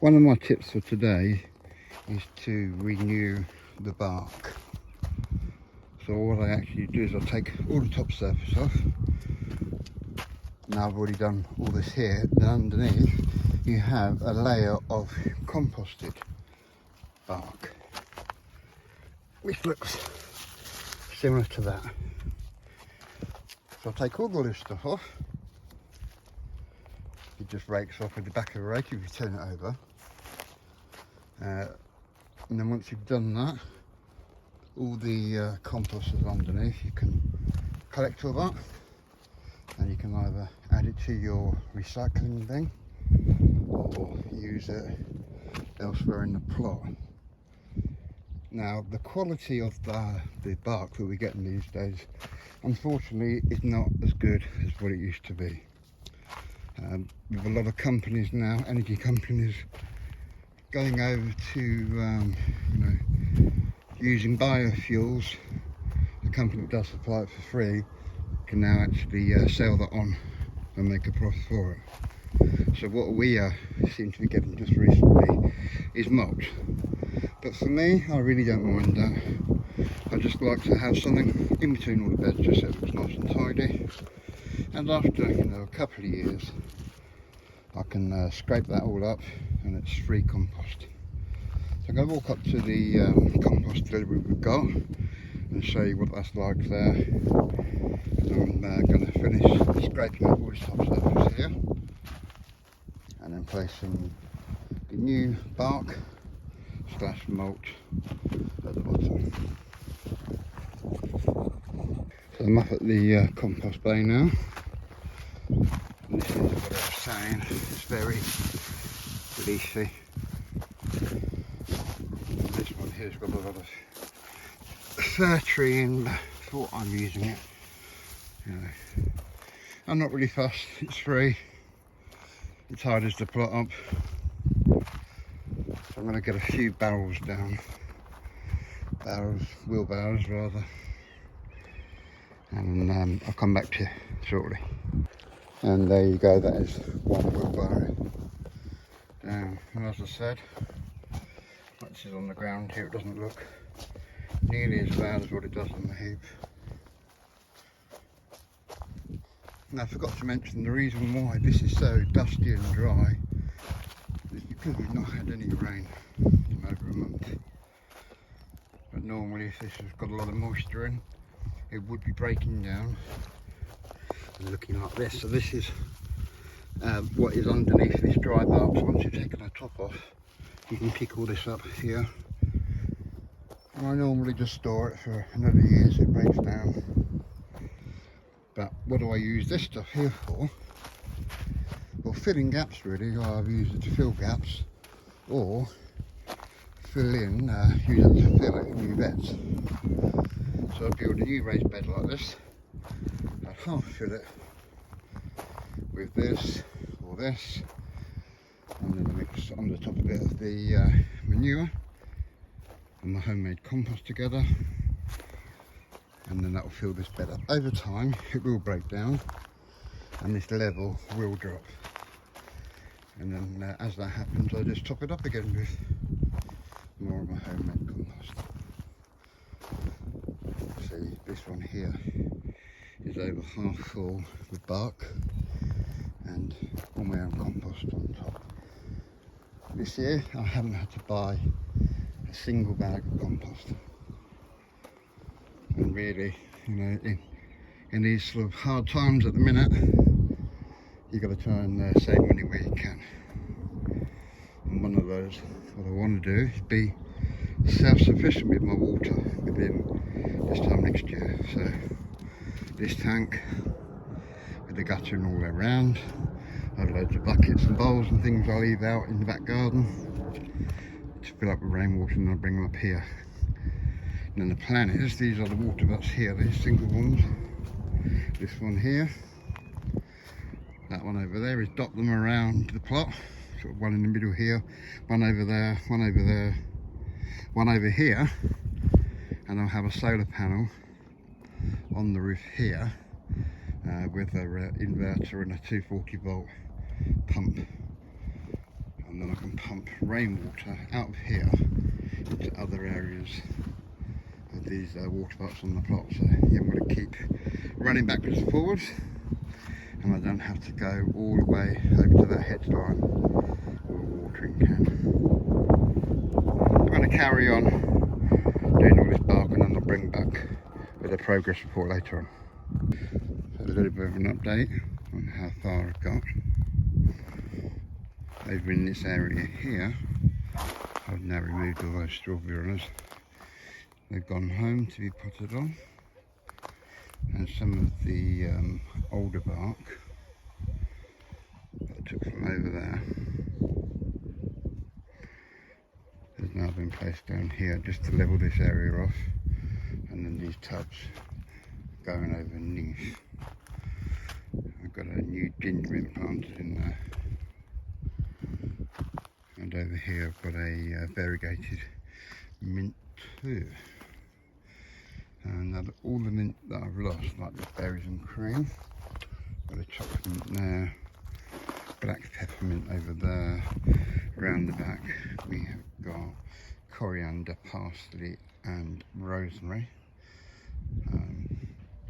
One of my tips for today is to renew the bark. So what I actually do is I take all the top surface off. Now I've already done all this here. Then underneath you have a layer of composted bark, which looks similar to that. So I take all the loose stuff off. It just rakes off with the back of a rake if you turn it over. And then once you've done that, all the compost is underneath. You can collect all that, and you can either add it to your recycling bin or use it elsewhere in the plot. Now the quality of the bark that we're getting these days, unfortunately, is not as good as what it used to be. With a lot of companies now, energy companies, going over to using biofuels. The company that does supply it for free can now actually sell that on and make a profit for it. So what we seem to be getting just recently is mulch. But for me, I really don't mind that. I just like to have something in between all the beds just so it looks nice and tidy. And after a couple of years, I can scrape that all up and it's free compost. So I'm going to walk up to the compost delivery we've got and show you what that's like there. And I'm going to finish scraping up all this top surface here and then placing the new bark / mulch at the bottom. So I'm up at the compost bay now. And this is what I was saying, it's very leafy. This one here's got a lot of fir tree in, thought I'm using it. I'm not really fussed, it's free. It's hard as to plot up. So I'm going to get a few barrels down. Wheelbarrows rather. And I'll come back to you shortly. And there you go, that is one wheelbarrow down. And as I said, much is on the ground here, it doesn't look nearly as bad as what it does on the heap. Now I forgot to mention the reason why this is so dusty and dry is because we've not had any rain in over a month. But normally if this has got a lot of moisture in, it would be breaking down and looking like this. So this is what is underneath this dry bark. So once you've taken the top off, you can pick all this up here. And I normally just store it for another year so it breaks down. But what do I use this stuff here for? Well, filling gaps really. I've used it to fill gaps or fill in, use it to fill in new beds. So I build a new raised bed like this. I'd half fill it with this or this, and then I mix on the top a bit of the manure and my homemade compost together, and then that will fill this bed up. Over time it will break down and this level will drop, and then as that happens I just top it up again with more of my homemade compost. See, this one here is over half full with bark and all my own compost on top. This year I haven't had to buy a single bag of compost, and really, in these sort of hard times at the minute, you've got to try and save money where you can. And one of those, what I want to do is be self-sufficient with my water within this time next year. So this tank with the guttering all around, I have loads of buckets and bowls and things I leave out in the back garden to fill up with rainwater, and I bring them up here. And then the plan is, these are the water butts here, these single ones. This one here, that one over there, is dot them around the plot, sort of one in the middle here, one over there, one over there, one over here, and I'll have a solar panel on the roof here with an inverter and a 240 volt pump and then I can pump rainwater out of here into other areas of these water pots on the plot. So yeah, I'm going to keep running backwards and forwards, and I don't have to go all the way over to that headline with a watering can. I'm going to carry on doing all this bark, and then I'll bring back with a progress report later on. So a little bit of an update on how far I've got. Over in this area here, I've now removed all those strawberry runners. They've gone home to be potted on, and some of the older bark that I took from over there has now been placed down here just to level this area off, and then these tubs going underneath. I've got a new ginger mint planted in there, and over here I've got a variegated mint too. And all the mint that I've lost, like the berries and cream, got a chocolate mint there, black peppermint over there. Around the back we have got coriander, parsley and rosemary.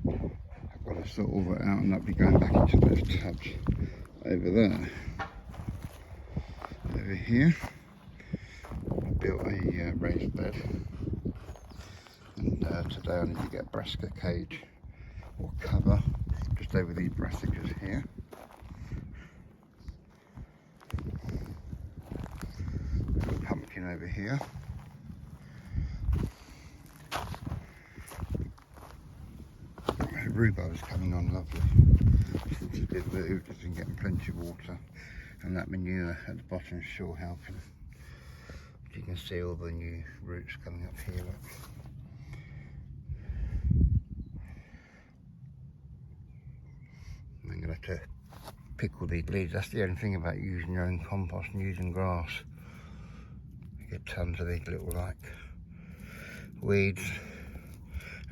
I've got to sort all that out, and that'll be going back into those tubs over there. Over here I built a raised bed, and today I need to get a brassica cage or cover just over these brassicas here. Got a pumpkin over here. Rhubarb is coming on lovely. Since it's been moved, it's been getting plenty of water, and that manure at the bottom is sure helping. You can see all the new roots coming up here. Look. I'm going to have to pick all these leaves. That's the only thing about using your own compost and using grass. You get tons of these little like weeds,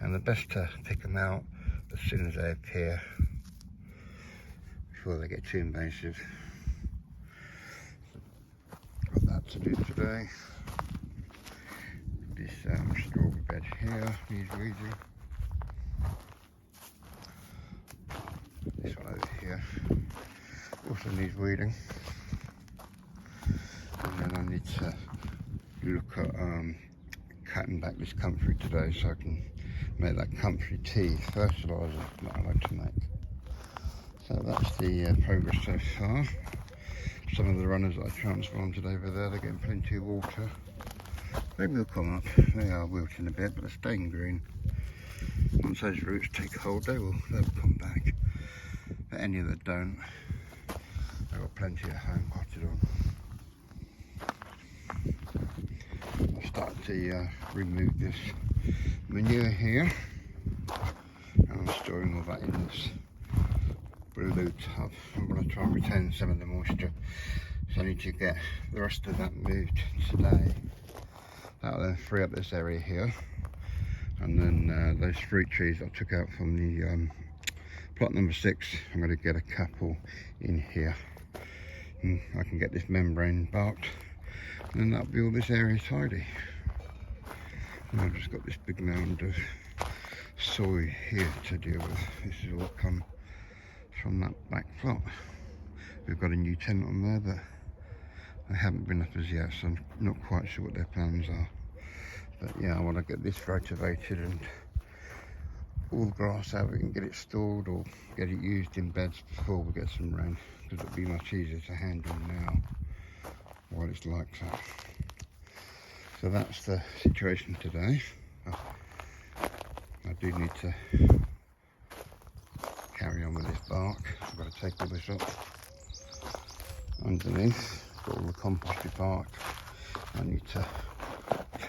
and the best to pick them out as soon as they appear before they get too invasive. Got that to do today. This strawberry bed here needs weeding. This one over here also needs weeding. And then I need to look at cutting back this comfrey today so I can make that comfrey tea fertiliser that I like to make. So that's the progress so far. Some of the runners that I transplanted over there, they're getting plenty of water. They will come up. They are wilting a bit, but they're staying green. Once those roots take hold, they'll come back. But any that don't, they've got plenty at home potted on. I've started to remove this manure here, and I'm storing all that in this blue tub. I'm going to try and retain some of the moisture, so I need to get the rest of that moved today. That'll then free up this area here, and then those fruit trees I took out from the plot number 6, I'm going to get a couple in here, and I can get this membrane barked, and then that'll be all this area tidy. And I've just got this big mound of soy here to deal with. This is all come from that back plot. We've got a new tenant on there, but they haven't been up as yet, so I'm not quite sure what their plans are. But yeah, I want to get this cultivated and all the grass out, we can get it stored or get it used in beds before we get some rain, because it'll be much easier to handle now while it's like that. So that's the situation today. I do need to carry on with this bark. I've got to take all this up. Underneath, got all the composted bark I need to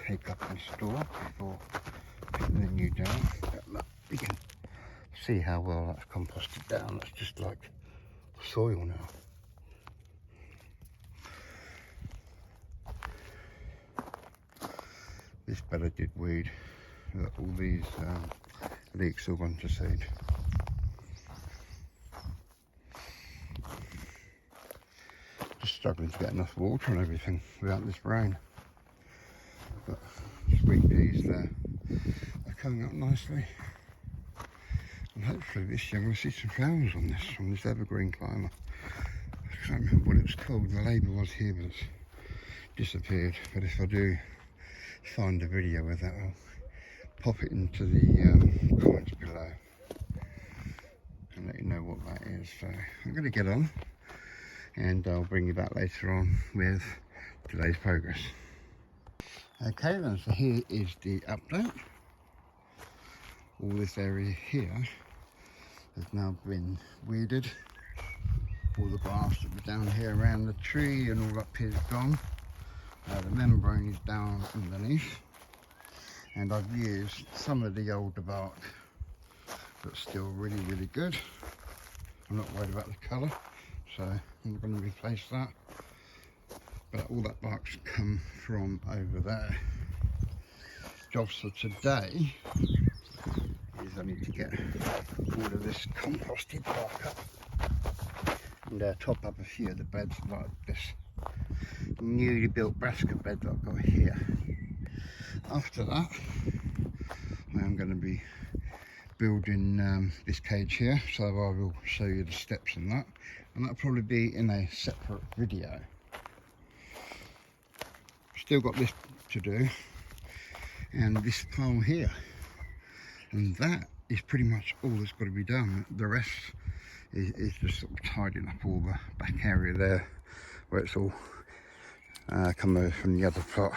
take up and store before putting the new down. Look, you can see how well that's composted down. That's just like soil now. This bed I did weed. Look, all these leeks all gone to seed. Just struggling to get enough water and everything without this rain. But sweet peas there are coming up nicely. And hopefully this year we'll see some flowers on this evergreen climber. I can't remember what it was called. The label was here, but it's disappeared. But if I do find a video with that, I'll pop it into the comments below and let you know what that is. So I'm going to get on, and I'll bring you back later on with today's progress. Okay then, so here is the update. All this area here has now been weeded. All the grass that was down here around the tree and all up here is gone. The membrane is down underneath, and I've used some of the older bark that's still really good. I'm not worried about the colour, so I'm going to replace that. But all that bark's come from over there. Jobs for today is I need to get all of this composted bark up and top up a few of the beds, like this newly built brassica bed that I've got here. After that, I'm going to be building this cage here, so I will show you the steps in that, and that'll probably be in a separate video. Still got this to do, and this pile here, and that is pretty much all that's got to be done. The rest is just sort of tidying up all the back area there where it's all come over from the other plot.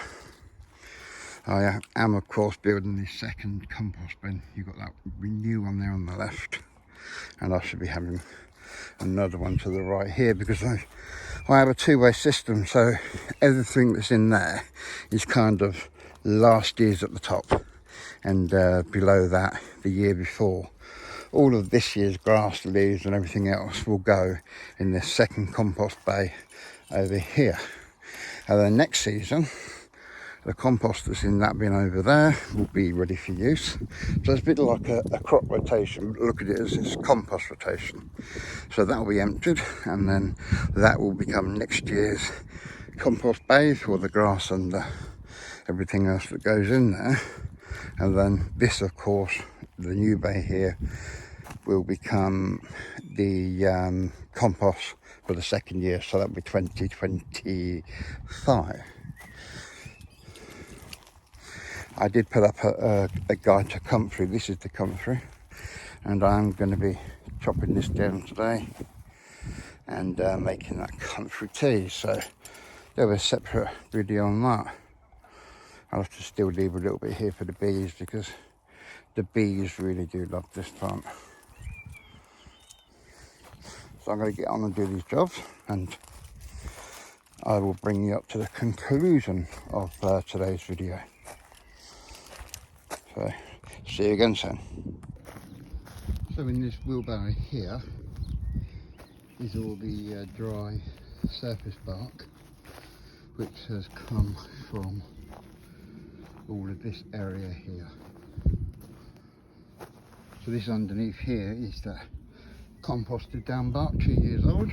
I am of course building this second compost bin. You've got that new one there on the left, and I should be having another one to the right here, because I have a two-way system, so everything that's in there is kind of last year's at the top, and below that the year before. All of this year's grass, leaves and everything else will go in this second compost bay over here. And then next season, the compost that's in that bin over there will be ready for use. So it's a bit like a crop rotation. Look at it as it's compost rotation. So that will be emptied, and then that will become next year's compost bay for the grass and everything else that goes in there. And then this, of course, the new bay here, will become the compost for the second year, so that'll be 2025. I did put up a guide to comfrey. This is the comfrey, and I'm going to be chopping this down today and making that comfrey tea, so there'll be a separate video on that. I'll have to still leave a little bit here for the bees, because the bees really do love this plant. So I'm going to get on and do these jobs, and I will bring you up to the conclusion of today's video. So, see you again soon. So in this wheelbarrow here is all the dry surface bark, which has come from all of this area here. So this underneath here is the composted down bark, 2 years old.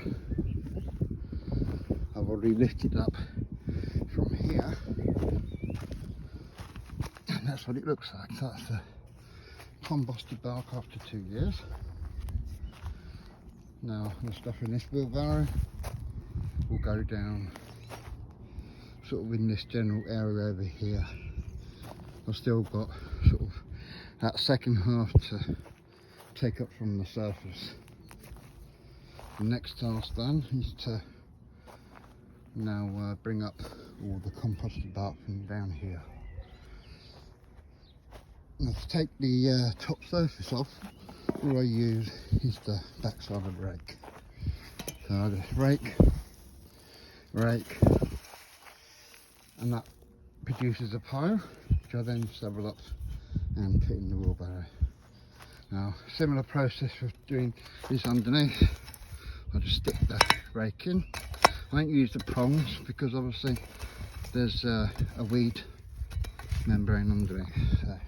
I've already lifted up from here, and that's what it looks like. So that's the composted bark after 2 years. Now the stuff in this wheelbarrow will go down sort of in this general area over here. I've still got sort of that second half to take up from the surface. The next task then is to now bring up all the composted bark from down here. Now to take the top surface off, all I use is the backside of the rake. So I just rake, and that produces a pile, which I then shovel up and put in the wheelbarrow. Now, similar process for doing this underneath. I just stick the rake in. I don't use the prongs because obviously there's a weed membrane underneath. So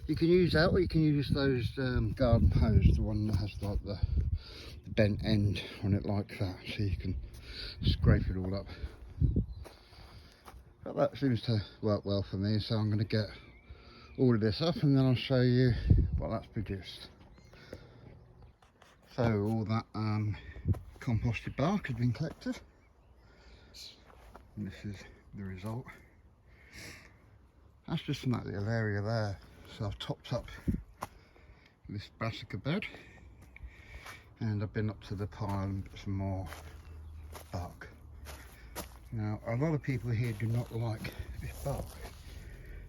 you can use that, or you can use those garden hose, the one that has like the bent end on it like that, so you can scrape it all up. But that seems to work well for me, so I'm going to get all of this up and then I'll show you what that's produced. So all that composted bark has been collected, and this is the result. That's just from that little area there. So I've topped up this brassica bed and I've been up to the pile and put some more bark. Now a lot of people here do not like this bark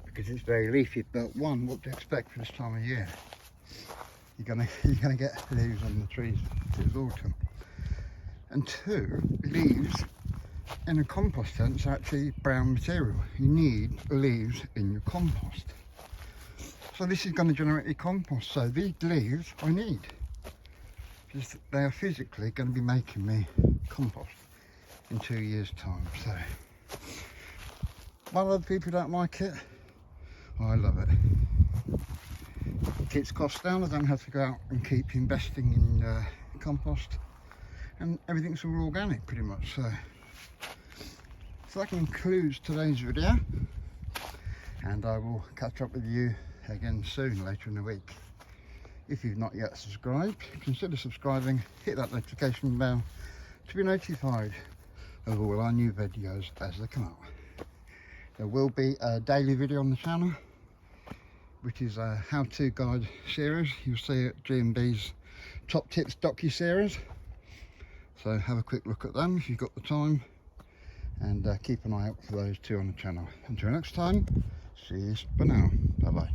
because it's very leafy, but one, what do you expect for this time of year? You're gonna get leaves on the trees this autumn. And two, leaves in a compost sense are actually brown material. You need leaves in your compost. So this is going to generate your compost. So these leaves I need, because they are physically going to be making me compost in 2 years' time. So while other people don't like it, I love it. It keeps costs down. I don't have to go out and keep investing in compost, and everything's all organic pretty much. So that concludes today's video, and I will catch up with you again soon later in the week. If you've not yet subscribed, consider subscribing, hit that notification bell to be notified of all our new videos as they come out. There will be a daily video on the channel, which is a how-to guide series. You'll see it G&B's Top Tips docu-series. So have a quick look at them if you've got the time, and keep an eye out for those two on the channel. Until next time, cheers for now. Bye bye.